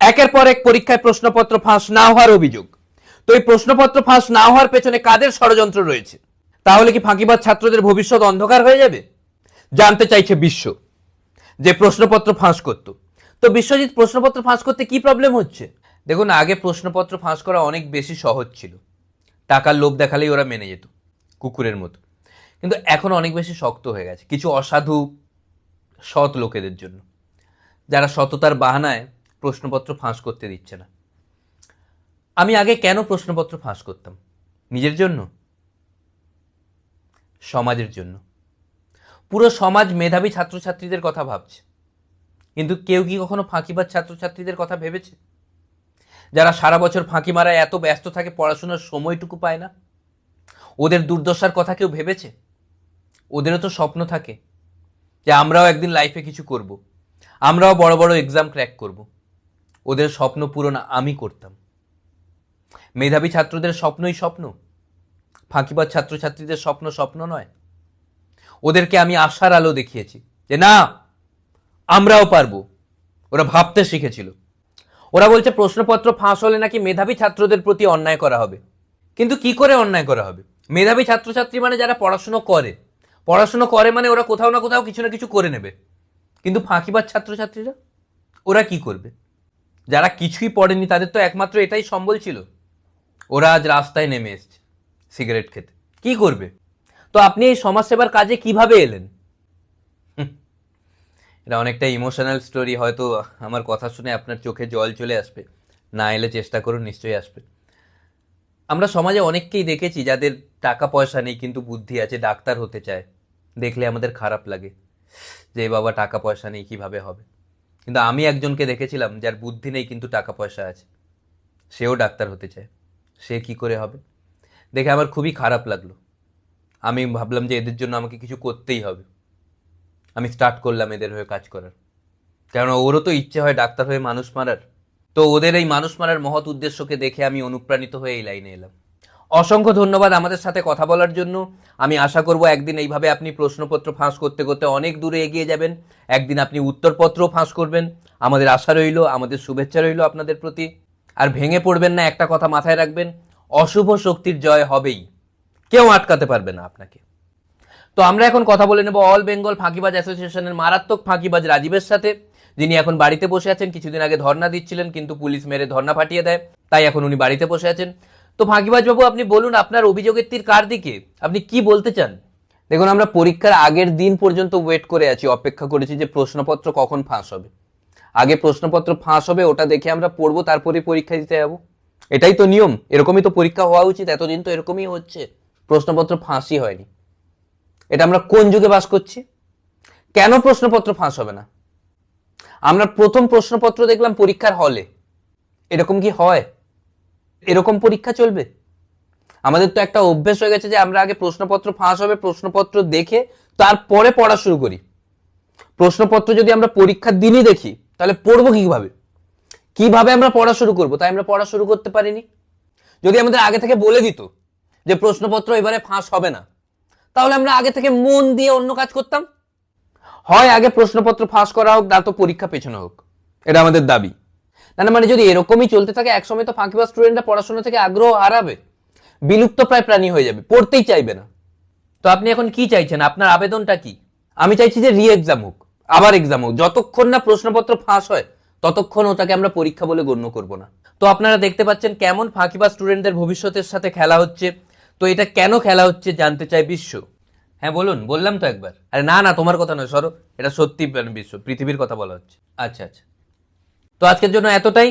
একের পর এক পরীক্ষায় প্রশ্নপত্র ফাঁস না হওয়ার অভিযোগ। তো এই প্রশ্নপত্র ফাঁস না হওয়ার পেছনে কাদের ষড়যন্ত্র রয়েছে? তাহলে কি ফাঁকিবাজ ছাত্রদের ভবিষ্যৎ অন্ধকার হয়ে যাবে? জানতে চাইছে বিশ্ব, যে প্রশ্নপত্র ফাঁস করত। তো বিশ্বজিৎ, প্রশ্নপত্র ফাঁস করতে কি প্রবলেম হচ্ছে? দেখুন, আগে প্রশ্নপত্র ফাঁস করা অনেক বেশি সহজ ছিল। টাকার লোভ দেখালেই ওরা মেনে যেত, কুকুরের মতো। কিন্তু এখন অনেক বেশি শক্ত হয়ে গেছে কিছু অসাধু সৎ লোকেদের জন্য, যারা সততার বাহানায় প্রশ্নপত্র ফাঁস করতে দিচ্ছে না। আমি আগে কেন প্রশ্নপত্র ফাঁস করতাম? নিজের জন্য, সমাজের জন্য। পুরো সমাজ মেধাবী ছাত্রছাত্রীদের কথা ভাবছে, কিন্তু কেউ কি কখনো ফাঁকিবাজ ছাত্রছাত্রীদের কথা ভেবেছে? যারা সারা বছর ফাঁকি মারায় এত ব্যস্ত থাকে, পড়াশোনার সময়টুকু পায় না। ওদের দুর্দশার কথা কেউ ভেবেছে? ওদেরও তো স্বপ্ন থাকে যে আমরাও একদিন লাইফে কিছু করব, আমরাও বড় বড় এক্সাম ক্র্যাক করব। ওদের স্বপ্ন পূরণ আমি করতাম। মেধাবী ছাত্রদের স্বপ্নই স্বপ্ন, ফাঁকিবাজ ছাত্রছাত্রীদের স্বপ্ন স্বপ্ন নয়। ওদেরকে আমি আশার আলো দেখিয়েছি যে না, আমরাও পারবো। ওরা ভাবতে শিখেছিল। ওরা বলছে প্রশ্নপত্র ফাঁস হলে নাকি মেধাবী ছাত্রদের প্রতি অন্যায় করা হবে। কিন্তু কি করে অন্যায় করা হবে? মেধাবী ছাত্রছাত্রী মানে যারা পড়াশুনো করে মানে ওরা কোথাও না কোথাও কিছু না কিছু করে নেবে। কিন্তু ফাঁকিবাজ ছাত্রছাত্রীরা, ওরা কি করবে? যারা কিছুই পড়েনি তাদের তো একমাত্র এটাই সম্বল ছিল। ওরা আজ রাস্তায় নেমে এসছে সিগারেট খেতে। কি করবে? তো আপনি এই সমাজসেবার কাজে কিভাবে এলেন? এটা অনেকটা ইমোশনাল স্টোরি। হয়তো আমার কথা শুনে আপনার চোখে জল চলে আসবে, না এলে চেষ্টা করুন, নিশ্চয়ই আসবে। আমরা সমাজে অনেককেই দেখেছি যাদের টাকা পয়সা নেই কিন্তু বুদ্ধি আছে, ডাক্তার হতে চায়। দেখলে আমাদের খারাপ লাগে যে বাবা টাকা পয়সা নেই, কিভাবে হবে। কিন্তু আমি একজনকে দেখেছিলাম যার বুদ্ধি নেই কিন্তু টাকা পয়সা আছে, সেও ডাক্তার হতে চায়। সে কি করে হবে? দেখে আমার খুবই খারাপ লাগলো। আমি ভাবলাম যে এদের জন্য আমাকে কিছু করতেই হবে। আমি স্টার্ট করলাম এদের হয়ে কাজ করার, কারণ ওরও তো ইচ্ছে হয় ডাক্তার হয়ে মানুষ মারার। তো ওদের এই মানুষ মারার মহৎ উদ্দেশ্যকে দেখে আমি অনুপ্রাণিত হয়ে এই লাইনে এলাম। অসংখ্য ধন্যবাদ আমাদের সাথে কথা বলার জন্য। আমি আশা করব একদিন এইভাবে আপনি প্রশ্নপত্র ফাঁস করতে করতে অনেক দূরে এগিয়ে যাবেন। একদিন আপনি উত্তরপত্রও ফাঁস করবেন। আমাদের আশা রইল, আমাদের শুভেচ্ছা রইল আপনাদের প্রতি। আর ভেঙে পড়বেন না, একটা কথা মাথায় রাখবেন, অশুভ শক্তির জয় হবেই, কেউ আটকাতে পারবে না আপনাকে। তো আমরা এখন কথা বলে নেব অল বেঙ্গল ফাঁকিবাজ অ্যাসোসিয়েশনের মারাত্মক ফাঁকিবাজ রাজীবের সাথে, যিনি এখন বাড়িতে বসে আছেন। কিছুদিন আগে ধর্ণা দিচ্ছিলেন, কিন্তু পুলিশ মেরে ধর্ণা ফাটিয়ে দেয়, তাই এখন উনি বাড়িতে বসে আছেন। তো ফাঁকিবাজ বাবু, আপনি বলুন, আপনার অভিযোগের তীর কার দিকে? আপনি কি বলতে চান? দেখুন, আমরা পরীক্ষার আগের দিন পর্যন্ত ওয়েট করে আছি, অপেক্ষা করেছি যে প্রশ্নপত্র কখন ফাঁস হবে। আগে প্রশ্নপত্র ফাঁস হবে, ওটা দেখে আমরা পড়বো, তারপরে পরীক্ষা দিতে যাবো। এটাই তো নিয়ম, এরকমই তো পরীক্ষা হওয়া উচিত। এতদিন তো এরকমই হচ্ছে, প্রশ্নপত্র ফাঁসই হয়নি। এটা আমরা কোন যুগে বাস করছি? কেন প্রশ্নপত্র ফাঁস হবে না? আমরা প্রথম প্রশ্নপত্র দেখলাম পরীক্ষার হলে। এরকম কি হয়? এরকম পরীক্ষা চলবে? আমাদের তো একটা অভ্যেস হয়ে গেছে যে আমরা আগে প্রশ্নপত্র ফাঁস হবে, প্রশ্নপত্র দেখে তারপরে পড়া শুরু করি। প্রশ্নপত্র যদি আমরা পরীক্ষার দিনই দেখি, তাহলে পড়বো কিভাবে? কিভাবে আমরা পড়া শুরু করবো? তাই আমরা পড়া শুরু করতে পারিনি। যদি আমাদের আগে থেকে বলে দিত যে প্রশ্নপত্র এবারে ফাঁস হবে না, তাহলে আমরা আগে থেকে মন দিয়ে অন্য কাজ করতাম। হয় আগে প্রশ্নপত্র ফাঁস করা হোক, না তো পরীক্ষা পেছনে হোক, এটা আমাদের দাবি। না মানে যদি এরকমই চলতে থাকে, একসময় তো ফাঁকিবাজ স্টুডেন্টরা পড়াশোনা থেকে আগ্রহ হারাবে, বিলুপ্ত প্রায় প্রাণী হয়ে যাবে, পড়তেই চাইবে না। তো আপনি এখন কি চাইছেন? আপনার আবেদনটা কি? আমি চাইছি যে রি এক্সাম হোক, আবার এক্সাম হোক। যতক্ষণ না প্রশ্নপত্র ফাঁস হয় ততক্ষণ ওটাকে আমরা পরীক্ষা বলে গণ্য করব না। তো আপনারা দেখতে পাচ্ছেন কেমন ফাঁকিবাজ স্টুডেন্টদের ভবিষ্যতের সাথে খেলা হচ্ছে। তো এটা কেন খেলা হচ্ছে জানতে চাই বিশ্ব। হ্যাঁ বলুন, বললাম তো একবার। আরে না, তোমার কথা নয়, সরো। এটা সত্যি বিশ্ব, পৃথিবীর কথা বলা হচ্ছে। আচ্ছা। তো আজকের জন্য এতটাই।